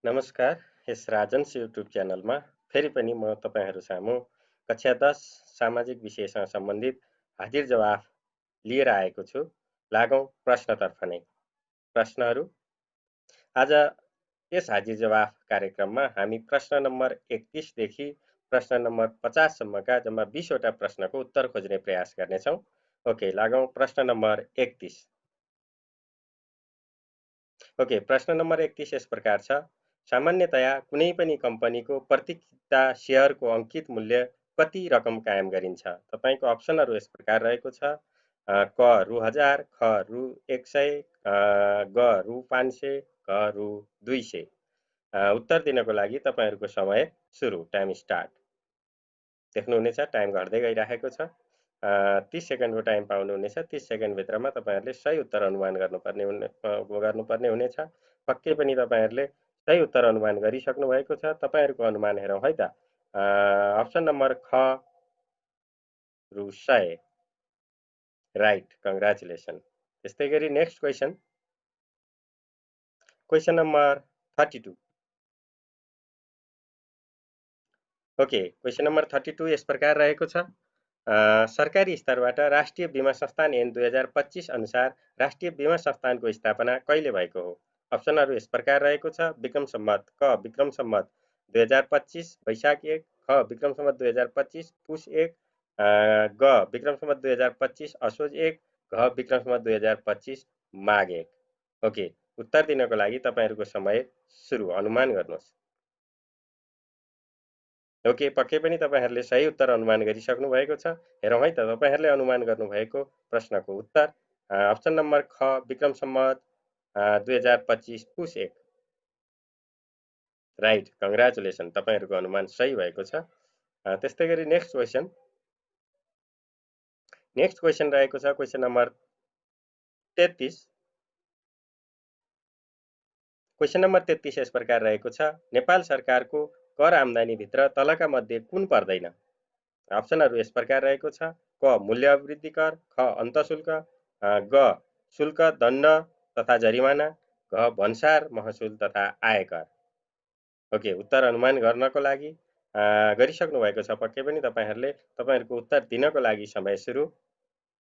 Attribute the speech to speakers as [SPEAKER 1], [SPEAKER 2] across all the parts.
[SPEAKER 1] नमस्कार। यस राजन्स युट्युब च्यानलमा फेरि पनि म तपाईँहरू सामु कक्षा 10 सामाजिक विषयसँग सम्बन्धित हाजिर जवाफ लिएर आएको छु। लागौं प्रश्नतर्फ नै। प्रश्नहरू आज यस हाजिर जवाफ कार्यक्रममा हामी प्रश्न नम्बर 31 देखि प्रश्न नम्बर 50 सम्मका जम्मा 20 वटा प्रश्नको उत्तर खोज्ने प्रयास गर्नेछौँ। ओके, लागौं प्रश्न नम्बर 31। ओके, प्रश्न नम्बर 31 यस प्रकार छ। सामान्यतया कुनै पनि कम्पनीको प्रत्येकता शेयरको अंकित मूल्य कति रकम कायम गरिन्छ? तपाईको अप्सनहरू यस प्रकार रहेको छ। क रु 1000, ख रु 100, ग रु 500, घ रु 200। उत्तर दिनको लागि तपाईहरुको समय सुरु। Time start. देख्नुहुनेछ टाइम घट्दै गइरहेको छ। 30 सेकेन्डको टाइम पाउनुहुनेछ। 30 सेकेन्ड भित्रमा तपाईहरुले सही उत्तर अनुमान गर्नुपर्ने हुनेछ। पक्कै पनि तपाईहरुले सही उत्तर अनुमान गरिसक्नु भएको छ। तपाईहरुको अनुमान हेरौं है त। अप्सन नम्बर ख रु 100। Right, congratulation. त्यस्तै गरी next question. Question number 32। Okay, question number 32 यस प्रकार रहेको छ। सरकारी स्तरबाट राष्ट्रिय बीमा संस्थान ऐन 2025 अनुसार राष्ट्रिय बीमा संस्थानको स्थापना कहिले भएको हो? अप्सनहरू यस प्रकार रहेको छ। विक्रम सम्वत क विक्रम सम्वत 2025 वैशाख 1, ख विक्रम सम्वत 2025 पुष 1, ग विक्रम सम्वत 2025 असोज 1, घ विक्रम सम्वत 2025 माघ 1। ओके, उत्तर दिनको लागि तपाईहरुको समय सुरु। अनुमान गर्नुहोस्। ओके, पक्कै पनि तपाईहरुले सही उत्तर अनुमान गरिसक्नु भएको छ। हेरौं है त तपाईहरुले अनुमान गर्नुभएको प्रश्नको उत्तर। अप्सन नम्बर ख विक्रम सम्वत 2025 पुष 1। Right, congratulation. तपाईहरुको अनुमान सही भएको छ। त्यस्तै गरी नेक्स्ट क्वेशन। नेक्स्ट क्वेशन रहेको छ क्वेशन नम्बर 33। क्वेशन नम्बर 33 यस प्रकार रहेको छ। नेपाल सरकारको कर आम्दानी भित्र तलका मध्ये कुन पर्दैन? अप्सनहरू यस प्रकार रहेको छ। क मूल्य अभिवृद्धि कर, ख अन्तशुल्क, ग शुल्क दण्ड तथा जरिमाना, घ भन्सार महसुल तथा आयकर। ओके, उत्तर अनुमान गर्नको लागि गरिसक्नु भएको छ। पक्कै पनि तपाईहरुले तपाईहरुको उत्तर दिनको लागि समय सुरु।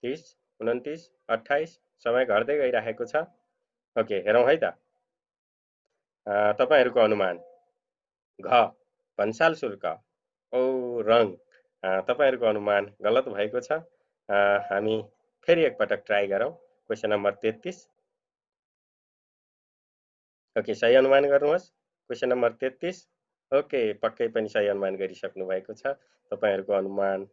[SPEAKER 1] 30, 29, 28 समय घट्दै गइरहेको छ। ओके, हेरौं है त। तपाईहरुको अनुमान घ भन्साल शुल्क। ओ रङ। तपाईहरुको अनुमान गलत भएको छ। हामी फेरि एकपटक ट्राई गरौं। Question number 33। ओके, सही अनुमान गर्नुहोस्। Question number 33। ओके, पक्कै पनि सही अनुमान गरिसक्नु भएको छ। तपाईहरुको अनुमान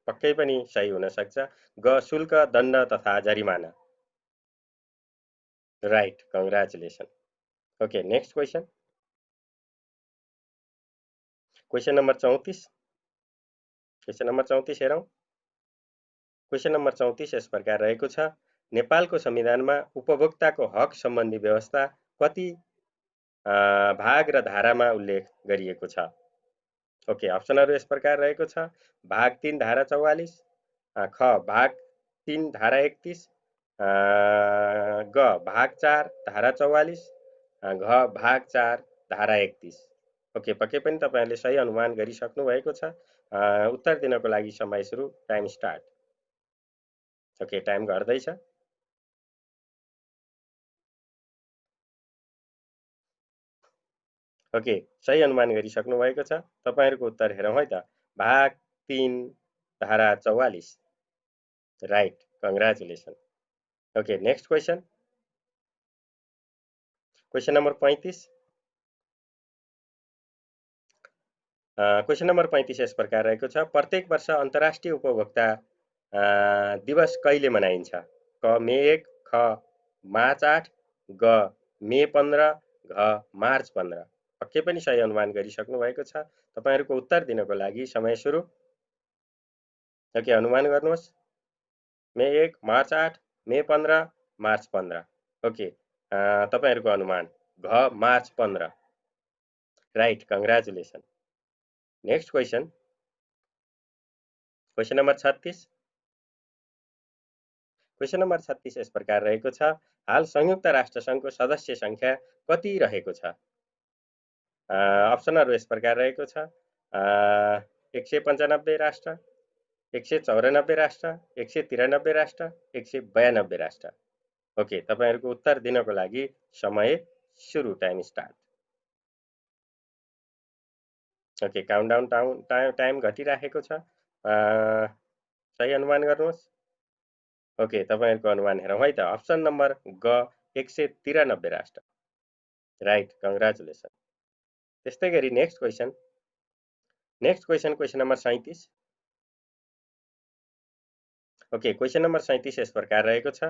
[SPEAKER 1] पक्कै पनि सही हुन सक्छ। ग शुल्क दण्ड तथा जरिमाना। Right, congratulation. Okay, next question. Question number 34। Question number 34 हेरौं। क्वेशन नम्बर 34 यस प्रकार रहेको छ। नेपालको संविधानमा उपभोक्ताको हक सम्बन्धी व्यवस्था कति भाग र धारामा उल्लेख गरिएको छ? ओके, अप्सनहरू यस प्रकार रहेको छ। भाग 3 धारा 44, ख भाग 3 धारा 31, ग भाग 4 धारा 44, घ भाग 4 धारा 31। ओके, पक्कै पनि तपाईहरुले सही अनुमान गरिसक्नु भएको छ। उत्तर दिनको लागि समय सुरु। Time start. ओके, टाइम घट्दै छ। ओके, सही अनुमान गरिसक्नु भएको छ। तपाईहरुको उत्तर हेरौं है त। भाग 3 धारा 44। Right, congratulation. Okay, next question. Question number 35। Question number 35 यस प्रकार रहेको छ। प्रत्येक वर्ष अन्तर्राष्ट्रिय उपभोक्ता दिवस कहिले मनाइन्छ? क मे 1, ख मार्च 8, ग मे 15, घ मार्च 15। पक्कै पनि सही अनुमान गरिसक्नु भएको छ। तपाईहरुको उत्तर दिनको लागि समय सुरु। ओके, अनुमान गर्नुहोस्। मे 1, मार्च 8, मे 15, मार्च 15। ओके, तपाईहरुको अनुमान घ March 15। Right, congratulation. Next question. Question number 36। Question number 36 यस प्रकार रहेको छ। हाल संयुक्त राष्ट्र संघको सदस्य संख्या कति रहेको छ? अप्सनहरू यस प्रकार रहेको छ, 195 राष्ट्र, 194 राष्ट्र, 193 राष्ट्र, 192 राष्ट्र। ओके, तपाईहरुको उत्तर दिनको लागि समय सुरु, time start. Okay, countdown time घटिराखेको छ। सही अनुमान गर्नुहोस्। ओके, तपाईहरुको अनुमान हेरौँ है त। अप्सन नम्बर ग 193 राष्ट्र। Right, congratulation. त्यस्तै गरी next question number 37। Okay, question number 37 यस प्रकार रहेको छ।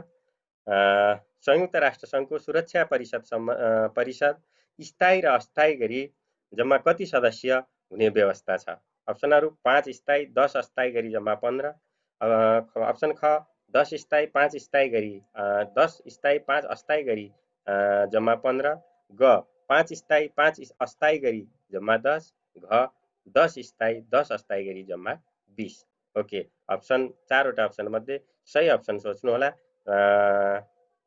[SPEAKER 1] संयुक्त राष्ट्र सङ्घको सुरक्षा परिषद स्थायी र अस्थायी गरी जम्मा कति सदस्य हुने व्यवस्था छ? अप्सनहरू 5 स्थायी, 10 अस्थायी गरी जम्मा 15। अप्सन ख 10 स्थायी, 5 स्थायी गरी 10 स्थायी, 5 अस्थायी गरी जम्मा 15। ग 5 स्थायी, 5 अस्थायी गरी जम्मा 10। घ 10 स्थायी, 10 अस्थायी गरी जम्मा 20। ओके, अप्सन 4वटा अप्सन मध्ये सही अप्सन सोच्नु होला।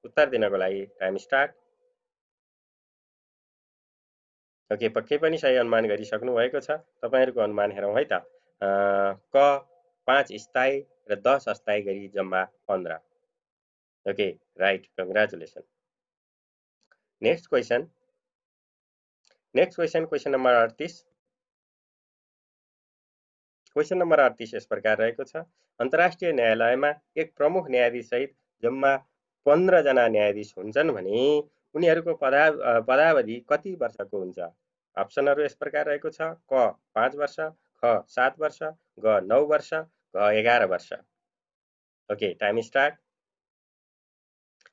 [SPEAKER 1] उत्तर दिनको लागि टाइम स्टार्ट। ओके, पक्कै पनि सही अनुमान गरिसक्नु भएको छ। तपाईहरुको अनुमान हेरौँ है त। क 5 स्थायी र 10 अस्थायी गरी जम्मा 15। Okay, right, congratulation. Next question question number 38। Question number 38 यस प्रकार रहेको छ। अन्तर्राष्ट्रिय न्यायालयमा एक प्रमुख न्यायाधीश सहित जम्मा 15 जना न्यायाधीश हुन्छन् भने उनीहरूको पदावधि कति वर्षको हुन्छ? अप्सनहरू यस प्रकार रहेको छ। क 5 वर्ष, ख 7 वर्ष, ग 9 वर्ष, घ 11 वर्ष। Okay, time start.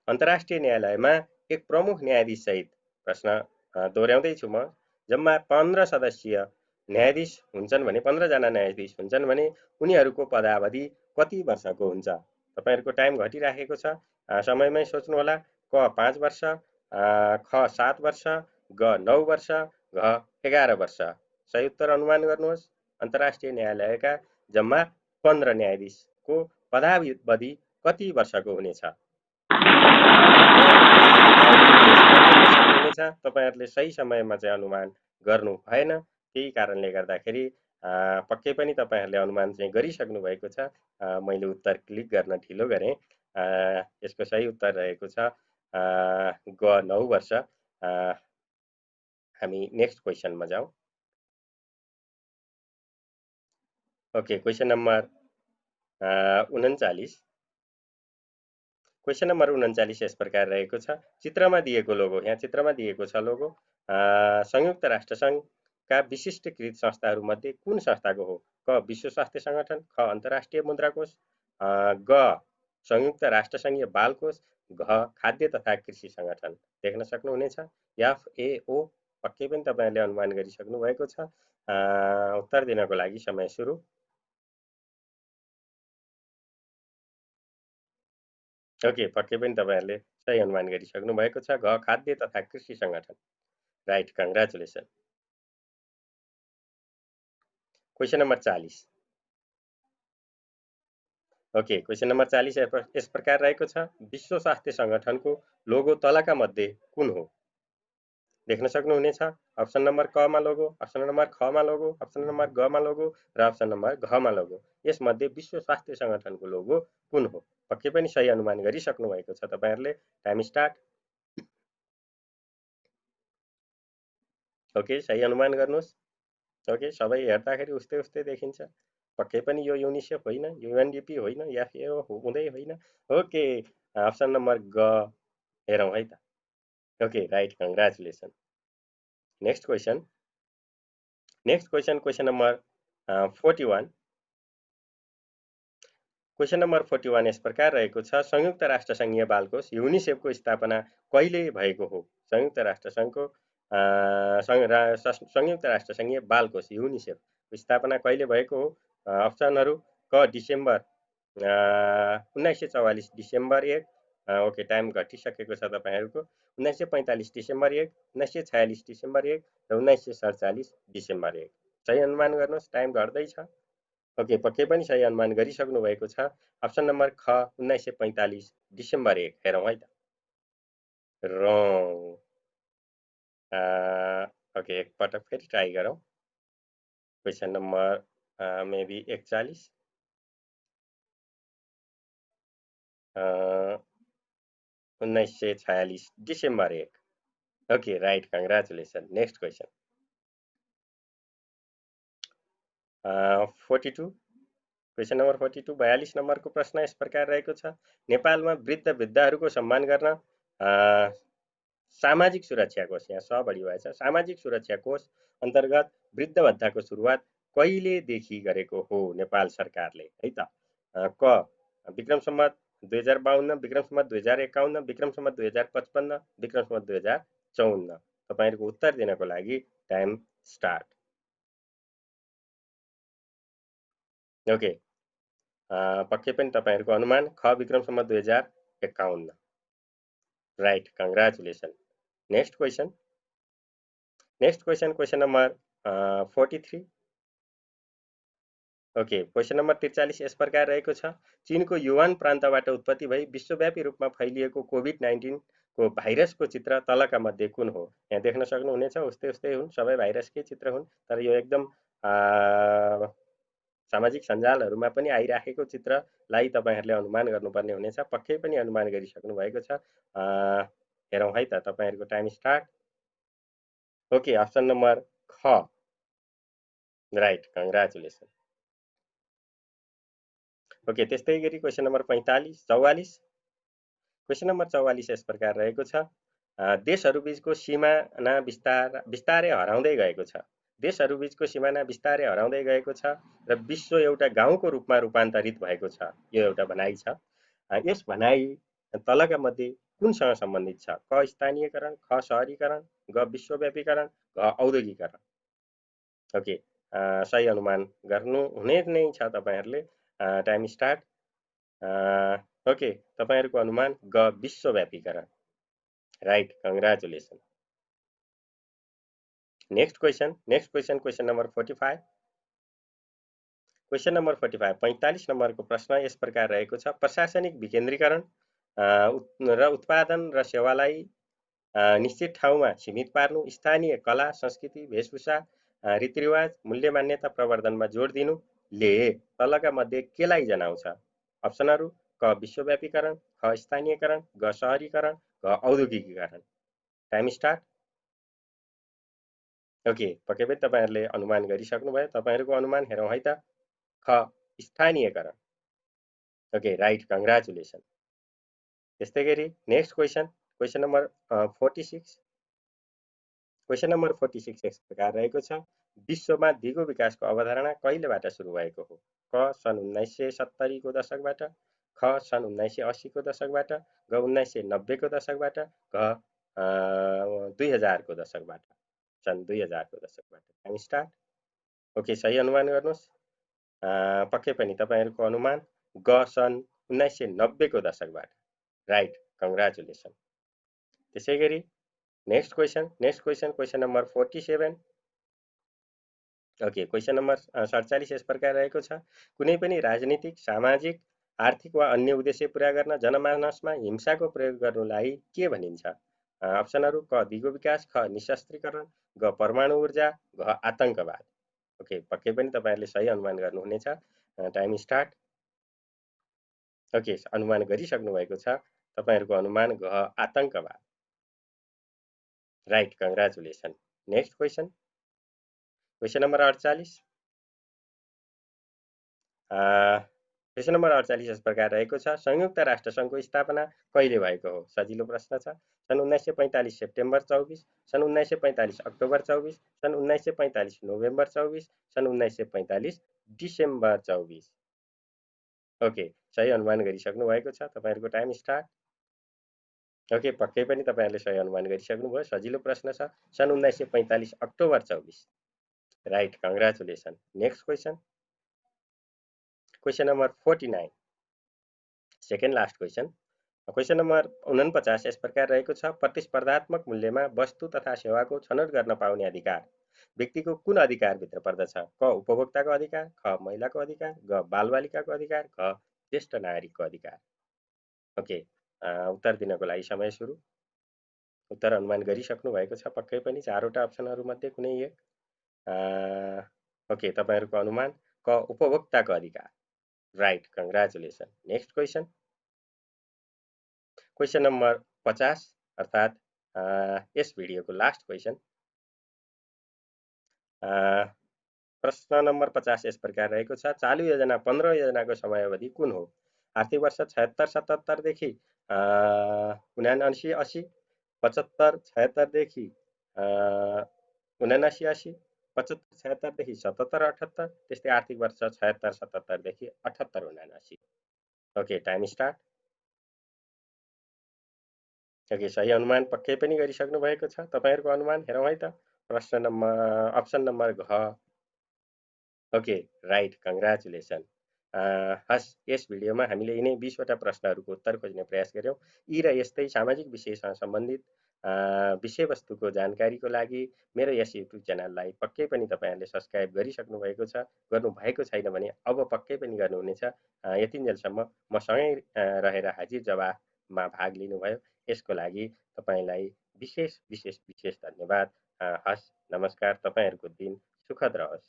[SPEAKER 1] अन्तर्राष्ट्रिय न्यायालयमा एक प्रमुख न्यायाधीश सहित, प्रश्न दोहोऱ्याउँदैछु म, जम्मा 15 सदस्यीय न्यायाधीश हुन्छन् भने 15 जना न्यायाधीश हुन्छन् भने उनीहरूको पदावधि कति वर्षको हुन्छ? तपाईहरुको टाइम घटिराखेको छ, समयमै सोच्नु होला। क 5 वर्ष, ख 7 वर्ष, ग 9 वर्ष, घ 11 वर्ष। सही उत्तर अनुमान गर्नुहोस्। अन्तर्राष्ट्रिय न्यायालयका जम्मा 15 न्यायाधीशको पदावधि कति वर्षको हुनेछ? तपाईहरुले सही समयमा चाहिँ अनुमान गर्नु भएन, त्यही कारणले गर्दाखेरि पक्कै पनि तपाईहरुले अनुमान चाहिँ गरिसक्नु भएको छ। मैले उत्तर क्लिक गर्न ढिलो गरेँ। यसको सही उत्तर रहेको छ ग 9 वर्ष। हामी नेक्स्ट क्वेसनमा जाउँ। Okay, question number 39। Question number 39 यस प्रकार रहेको छ। चित्रमा दिएको लोगो, यहाँ चित्रमा दिएको छ लोगो, संयुक्त राष्ट्र सङ्घका विशिष्टकृत संस्थाहरूमध्ये कुन संस्थाको हो? क विश्व स्वास्थ्य सङ्गठन, ख अन्तर्राष्ट्रिय मुद्रा कोष, ग संयुक्त राष्ट्र सङ्घीय बाल कोष, घ खाद्य तथा कृषि सङ्गठन। देख्न सक्नुहुनेछ FAO। पक्कै पनि तपाईहरुले अनुमान गरिसक्नु भएको छ। उत्तर दिनको लागि समय सुरु। ओके, पक्कै पनि तपाईहरुले सही अनुमान गरिसक्नु भएको छ। घ खाद्य तथा कृषि सङ्गठन। Right, congratulation. Question number 40। Okay, question number 40 यस प्रकार रहेको छ। विश्व स्वास्थ्य सङ्गठनको लोगो तलका मध्ये कुन हो? देख्न सक्नुहुनेछ। अप्सन नम्बर क मा लोगो, अप्सन नम्बर ख मा लोगो, अप्सन नम्बर ग मा लोगो र अप्सन नम्बर घ मा लोगो। यसमध्ये विश्व स्वास्थ्य सङ्गठनको लोगो कुन हो? पक्कै पनि सही अनुमान गरिसक्नु भएको छ तपाईहरुले। Time start. ओके, सही अनुमान गर्नुहोस्। ओके, सबै हेर्दाखेरि उस्तै उस्तै देखिन्छ। पक्कै पनि यो युनिसेफ होइन, UNDP होइन, FAO हुँदै होइन। ओके, अप्सन नम्बर ग हेरौँ है त। Okay, right, congratulation. Next question question number 41। Question number 41 यस प्रकार रहेको छ। संयुक्त राष्ट्र सङ्घीय बाल कोष युनिसेफको स्थापना कहिले भएको हो? संयुक्त राष्ट्र सङ्घको संयुक्त राष्ट्र सङ्घीय बाल कोष युनिसेफ स्थापना कहिले भएको हो? अप्सनहरू क डिसेम्बर 1944 डिसेम्बर 1। ओके, टाइम घटिसकेको छ तपाईहरुको। 1945 डिसेम्बर 1, 1946 डिसेम्बर 1 र 1947 डिसेम्बर 1। सही अनुमान गर्नुहोस्, टाइम घट्दैछ। ओके, पक्कै पनि सही अनुमान गरिसक्नु भएको छ। अप्सन नम्बर ख 1945 डिसेम्बर 1 हेरौँ है त। रङ। ओके, एकपटक फेरि ट्राई गरौँ। Question number maybe 41, 1946 December 1। Okay, right, congratulation. Next question 42। Question number 42, 42 नम्बरको प्रश्न यस प्रकार रहेको छ। नेपालमा वृद्ध वृद्धाहरूको सम्मान गर्न सामाजिक सुरक्षा कोष, यहाँ स बढी भएछ, सामाजिक सुरक्षा कोष अन्तर्गत वृद्ध भत्ताको सुरुवात कहिलेदेखि गरेको हो नेपाल सरकारले, है त? क विक्रम सम्वत 2052, विक्रम सम्वत 2051, विक्रम सम्वत 2055, विक्रम सम्वत 2054। तपाईँहरूको उत्तर दिनको लागि टाइम स्टार्ट। ओके, पक्कै पनि तपाईँहरूको अनुमान ख Vikram Samvat 2051। Right, congratulation. Next question, question number 43। Okay, question number 43 यस प्रकार रहेको छ। चीनको युहान प्रान्तबाट उत्पत्ति भई विश्वव्यापी रूपमा फैलिएको कोभिड-19 को भाइरसको चित्र तलका मध्ये कुन हो? यहाँ देख्न सक्नुहुनेछ, उस्तै उस्तै हुन्, सबै भाइरसकै चित्र हुन्, तर यो एकदम सामाजिक सञ्जालहरूमा पनि आइराखेको चित्रलाई तपाईँहरूले अनुमान गर्नुपर्ने हुनेछ। पक्कै पनि अनुमान गरिसक्नु भएको छ। हेरौँ है त, तपाईँहरूको time start. Okay, option number ख, राइट, कङ्ग्रेचुलेसन। ओके, त्यस्तै गरी क्वेसन नम्बर 44। क्वेसन नम्बर 44 यस प्रकार रहेको छ। देशहरूबीचको सिमाना बिस्तारै हराउँदै गएको छ। देशहरूबीचको सिमाना बिस्तारै हराउँदै गएको छ र विश्व एउटा गाउँको रूपमा रूपान्तरित भएको छ, यो एउटा भनाइ छ। यस भनाइ तलका मध्ये कुनसँग सम्बन्धित छ? क स्थानीयकरण, ख सहरीकरण, ग विश्वव्यापीकरण, घ औद्योगिकरण। ओके, सही अनुमान गर्नु हुने नै छ तपाईँहरूले। Time start. ओके, तपाईँहरूको अनुमान ग विश्वव्यापीकरण। Right, congratulation. Next question, question number 45। Question number 45, 45 नम्बरको प्रश्न यस प्रकार रहेको छ। प्रशासनिक विकेन्द्रीकरण र उत्पादन र सेवालाई निश्चित ठाउँमा सीमित पार्नु, स्थानीय कला संस्कृति वेशभूषा रीतिरिवाज मूल्य मान्यता प्रवर्धनमा जोड दिनुले तलका मध्ये केलाई जनाउँछ? अप्सनहरू क विश्वव्यापीकरण, ख स्थानीयकरण, ग सहरीकरण, घ औद्योगिकीकरण। Time start. ओके, पक्कै पनि तपाईँहरूले अनुमान गरिसक्नुभयो। तपाईँहरूको अनुमान हेरौँ है त। ख स्थानीयकरण। Okay, right, congratulation. त्यस्तै गरी next question, question number 46। Question number 46 यस प्रकार रहेको छ। विश्वमा दिगो विकासको अवधारणा कहिलेबाट सुरु भएको हो? क सन् 1970 को दशकबाट, ख सन् 1980 को दशकबाट, ग 1990 को दशकबाट, घ 2000 को दशकबाट। सन् 2000 को दशकबाट। Time start. ओके, सही अनुमान गर्नुहोस्। पक्कै पनि तपाईँहरूको अनुमान ग सन् 1990 को दशकबाट। Right, congratulation. त्यसै गरी next question, question number 47। Okay, question number 47 यस प्रकार रहेको छ। कुनै पनि राजनीतिक, सामाजिक, आर्थिक वा अन्य उद्देश्य पुरा गर्न जनमानसमा हिंसाको प्रयोग गर्नुलाई के भनिन्छ? अप्सनहरू क दिगो विकास, ख निशस्त्रीकरण, ग परमाणु ऊर्जा, घ आतङ्कवाद। ओके, पक्कै पनि तपाईँहरूले सही अनुमान गर्नुहुनेछ। Time start. ओके, अनुमान गरिसक्नु भएको छ। तपाईँहरूको अनुमान घ आतङ्कवाद। Right, congratulation. Next question, question number 48। Question number 48 यस प्रकार रहेको छ। संयुक्त राष्ट्र सङ्घको स्थापना कहिले भएको हो? सजिलो प्रश्न छ। सन् 1945 सेप्टेम्बर 24, सन् 1945 अक्टोबर 24, सन् 1945 नोभेम्बर 24, सन् 1945 डिसेम्बर 24। ओके, सही अनुमान गरिसक्नु भएको छ। तपाईँहरूको टाइम स्टार्ट। ओके, पक्कै पनि तपाईँहरूले सही अनुमान गरिसक्नुभयो। सजिलो प्रश्न छ। सन् 1945 October 24। Right, congratulation. Next question, question number 49, second last question. Question number 49 यस प्रकार रहेको छ। प्रतिस्पर्धात्मक मूल्यमा वस्तु तथा सेवाको छनौट गर्न पाउने अधिकार व्यक्तिको कुन अधिकारभित्र पर्दछ? क उपभोक्ताको अधिकार, ख महिलाको अधिकार, ग बालबालिकाको अधिकार, घ ज्येष्ठ नागरिकको अधिकार। ओके, उत्तर दिनको लागि समय सुरु। उत्तर अनुमान गरिसक्नु भएको छ पक्कै पनि, चारवटा अप्सनहरूमध्ये कुनै एक। ओके, तपाईँहरूको अनुमान क उपभोक्ताको अधिकार। Right, congratulation. Next question, question number 50 अर्थात् यस भिडियोको लास्ट क्वेसन। प्रश्न नम्बर 50 यस प्रकार रहेको छ, चालु योजना 15 योजनाको समयावधि कुन हो? आर्थिक वर्ष 76-77 देखि 79-80, 75-76 देखि 79-80, 75-76 देखि 77-78, त्यस्तै आर्थिक वर्ष 76-77 देखि 78-79। Okay, time start. ओके, सही अनुमान पक्कै पनि गरिसक्नु भएको छ तपाईँहरूको अनुमान। हेरौँ है त, प्रश्न नम्बर अप्सन नम्बर घ। Okay, right, congratulation. हस्, यस भिडियोमा हामीले यिनै 20वटा प्रश्नहरूको उत्तर खोज्ने प्रयास गऱ्यौँ। यी र यस्तै सामाजिक विषयसँग सम्बन्धित विषयवस्तुको जानकारीको लागि मेरो यस युट्युब च्यानललाई पक्कै पनि तपाईँहरूले सब्सक्राइब गरिसक्नु भएको छ। गर्नुभएको छैन भने अब पक्कै पनि गर्नुहुनेछ। यतिन्जेलसम्म मसँगै रहेर हाजिर जवाफमा भाग लिनुभयो, यसको लागि तपाईँलाई विशेष विशेष विशेष धन्यवाद। हस्, नमस्कार। तपाईँहरूको दिन सुखद रहोस्।